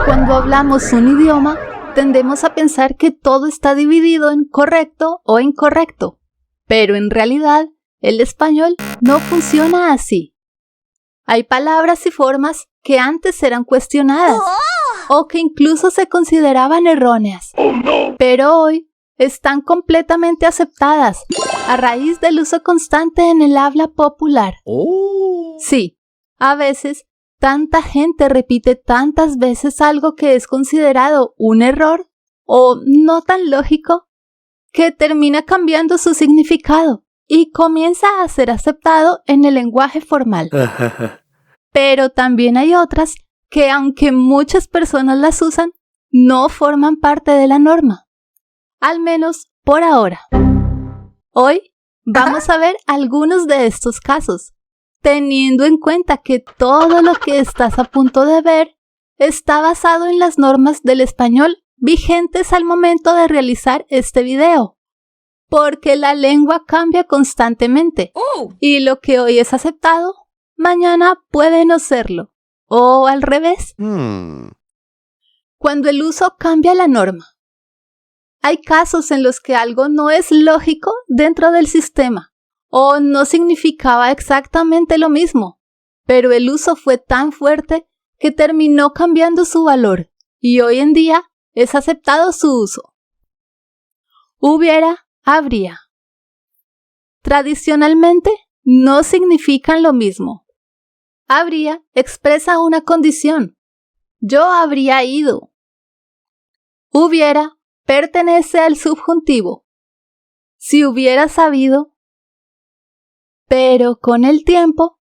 Cuando hablamos un idioma, tendemos a pensar que todo está dividido en correcto o incorrecto, pero en realidad el español no funciona así. Hay palabras y formas que antes eran cuestionadas o que incluso se consideraban erróneas, pero hoy están completamente aceptadas a raíz del uso constante en el habla popular. Sí, a veces tanta gente repite tantas veces algo que es considerado un error o no tan lógico que termina cambiando su significado y comienza a ser aceptado en el lenguaje formal. Pero también hay otras que, aunque muchas personas las usan, no forman parte de la norma. Al menos por ahora. Hoy vamos a ver algunos de estos casos, teniendo en cuenta que todo lo que estás a punto de ver está basado en las normas del español vigentes al momento de realizar este video. Porque la lengua cambia constantemente y lo que hoy es aceptado, mañana puede no serlo, o al revés. Cuando el uso cambia la norma. Hay casos en los que algo no es lógico dentro del sistema o no significaba exactamente lo mismo, pero el uso fue tan fuerte que terminó cambiando su valor y hoy en día es aceptado su uso. Hubiera, habría. Tradicionalmente no significan lo mismo. Habría expresa una condición. Yo habría ido. Hubiera pertenece al subjuntivo. Si hubiera sabido. Pero con el tiempo,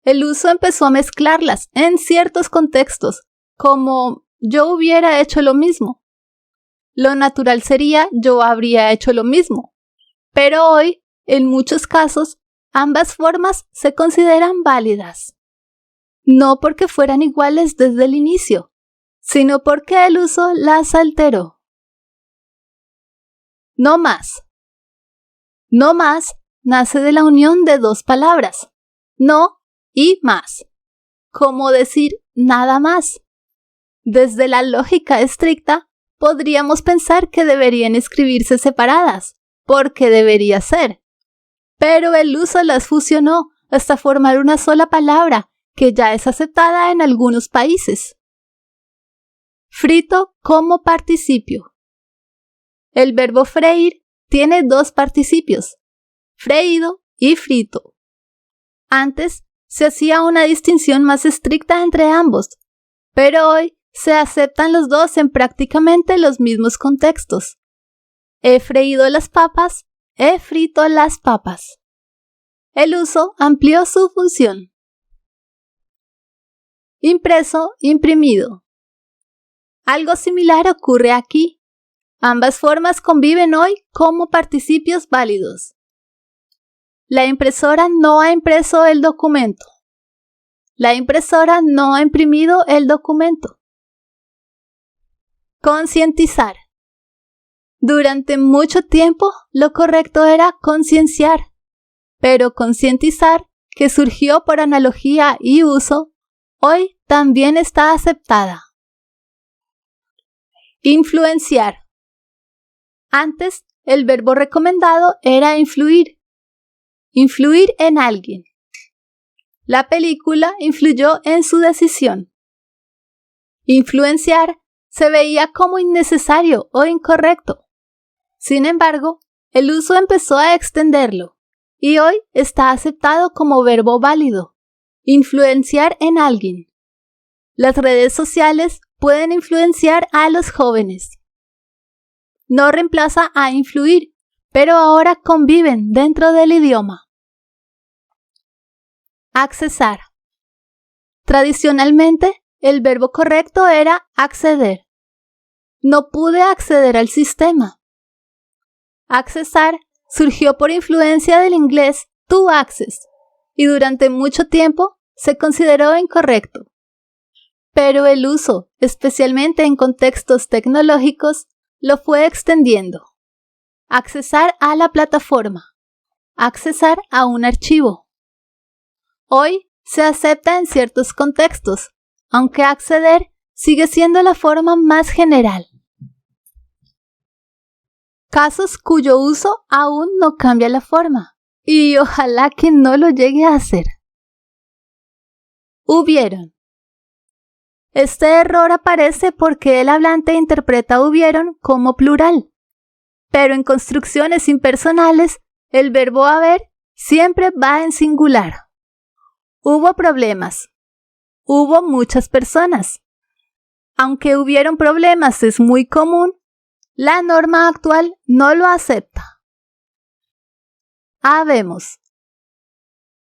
el uso empezó a mezclarlas en ciertos contextos, como yo hubiera hecho lo mismo. Lo natural sería yo habría hecho lo mismo. Pero hoy, en muchos casos, ambas formas se consideran válidas. No porque fueran iguales desde el inicio, sino porque el uso las alteró. No más. No más nace de la unión de dos palabras, no y más, como decir nada más. Desde la lógica estricta, podríamos pensar que deberían escribirse separadas, porque debería ser. Pero el uso las fusionó hasta formar una sola palabra, que ya es aceptada en algunos países. Frito como participio. El verbo freír tiene dos participios, freído y frito. Antes se hacía una distinción más estricta entre ambos, pero hoy se aceptan los dos en prácticamente los mismos contextos. He freído las papas, he frito las papas. El uso amplió su función. Impreso, imprimido. Algo similar ocurre aquí. Ambas formas conviven hoy como participios válidos. La impresora no ha impreso el documento. La impresora no ha imprimido el documento. Concientizar. Durante mucho tiempo lo correcto era concienciar, pero concientizar, que surgió por analogía y uso, hoy también está aceptada. Influenciar. Antes, el verbo recomendado era influir. Influir en alguien. La película influyó en su decisión. Influenciar se veía como innecesario o incorrecto. Sin embargo, el uso empezó a extenderlo y hoy está aceptado como verbo válido. Influenciar en alguien. Las redes sociales pueden influenciar a los jóvenes. No reemplaza a influir, pero ahora conviven dentro del idioma. Accesar. Tradicionalmente, el verbo correcto era acceder. No pude acceder al sistema. Accesar surgió por influencia del inglés to access y durante mucho tiempo se consideró incorrecto. Pero el uso, especialmente en contextos tecnológicos, lo fue extendiendo. Accesar a la plataforma. Accesar a un archivo. Hoy se acepta en ciertos contextos, aunque acceder sigue siendo la forma más general. Casos cuyo uso aún no cambia la forma, y ojalá que no lo llegue a hacer. Hubieron. Este error aparece porque el hablante interpreta hubieron como plural, pero en construcciones impersonales el verbo haber siempre va en singular. Hubo problemas. Hubo muchas personas. Aunque hubieron problemas es muy común, la norma actual no lo acepta. Habemos.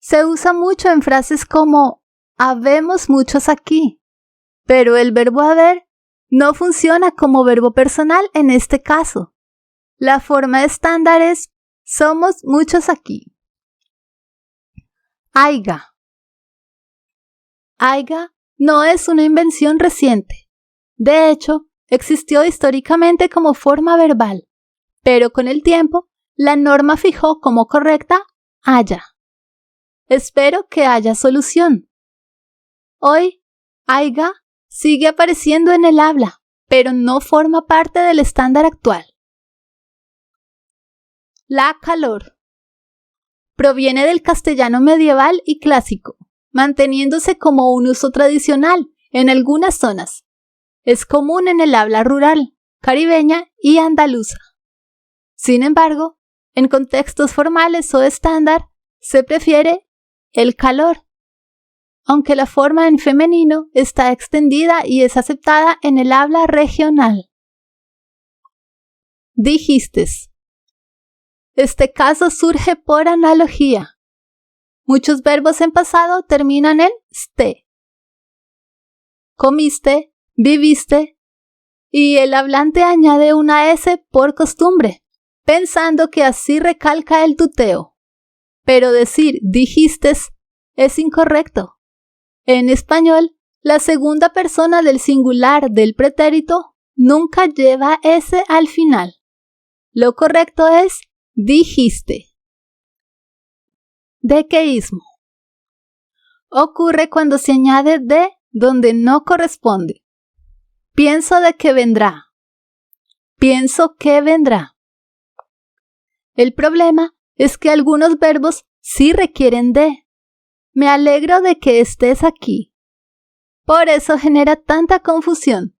Se usa mucho en frases como habemos muchos aquí, pero el verbo haber no funciona como verbo personal en este caso. La forma estándar es somos muchos aquí. Haiga. Haiga no es una invención reciente. De hecho, existió históricamente como forma verbal, pero con el tiempo la norma fijó como correcta haya. Espero que haya solución. Hoy, haiga sigue apareciendo en el habla, pero no forma parte del estándar actual. La calor. Proviene del castellano medieval y clásico, manteniéndose como un uso tradicional en algunas zonas. Es común en el habla rural, caribeña y andaluza. Sin embargo, en contextos formales o estándar, se prefiere el calor, aunque la forma en femenino está extendida y es aceptada en el habla regional. Dijistes. Este caso surge por analogía. Muchos verbos en pasado terminan en ste. Comiste, viviste, y el hablante añade una S por costumbre, pensando que así recalca el tuteo. Pero decir dijistes es incorrecto. En español, la segunda persona del singular del pretérito nunca lleva S al final. Lo correcto es dijiste. Dequeísmo. Ocurre cuando se añade de donde no corresponde. Pienso de que vendrá. Pienso que vendrá. El problema es que algunos verbos sí requieren de. Me alegro de que estés aquí. Por eso genera tanta confusión.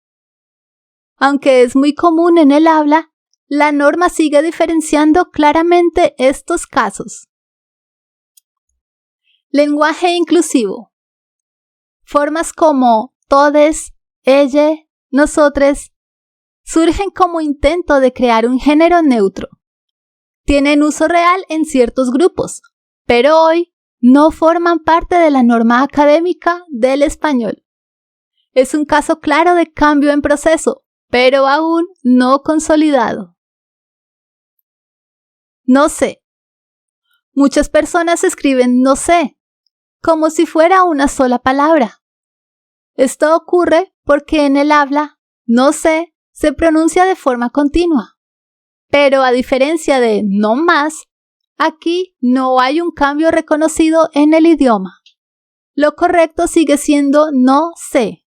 Aunque es muy común en el habla, la norma sigue diferenciando claramente estos casos. Lenguaje inclusivo. Formas como todes, ella, nosotres, surgen como intento de crear un género neutro. Tienen uso real en ciertos grupos, pero hoy no forman parte de la norma académica del español. Es un caso claro de cambio en proceso, pero aún no consolidado. No sé. Muchas personas escriben no sé, como si fuera una sola palabra. Esto ocurre porque en el habla no sé se pronuncia de forma continua. Pero a diferencia de no más, aquí no hay un cambio reconocido en el idioma. Lo correcto sigue siendo no sé,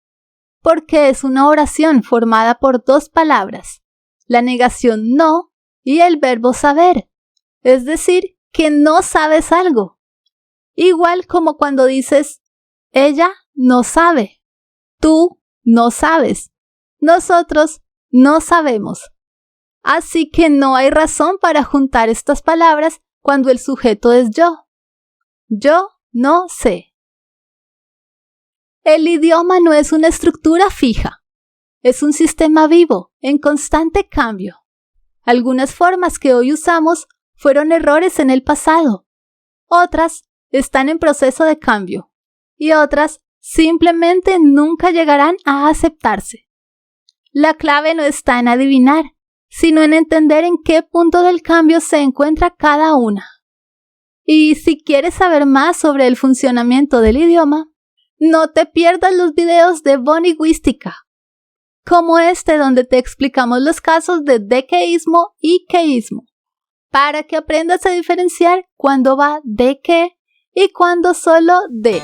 porque es una oración formada por dos palabras, la negación no y el verbo saber, es decir, que no sabes algo. Igual como cuando dices, ella no sabe, tú no sabes, nosotros no sabemos. Así que no hay razón para juntar estas palabras cuando el sujeto es yo. Yo no sé. El idioma no es una estructura fija. Es un sistema vivo, en constante cambio. Algunas formas que hoy usamos fueron errores en el pasado. Otras están en proceso de cambio. Y otras simplemente nunca llegarán a aceptarse. La clave no está en adivinar, sino en entender en qué punto del cambio se encuentra cada una. Y si quieres saber más sobre el funcionamiento del idioma, no te pierdas los videos de Boniguística, como este donde te explicamos los casos de dequeísmo y queísmo, para que aprendas a diferenciar cuándo va de qué y cuándo solo de.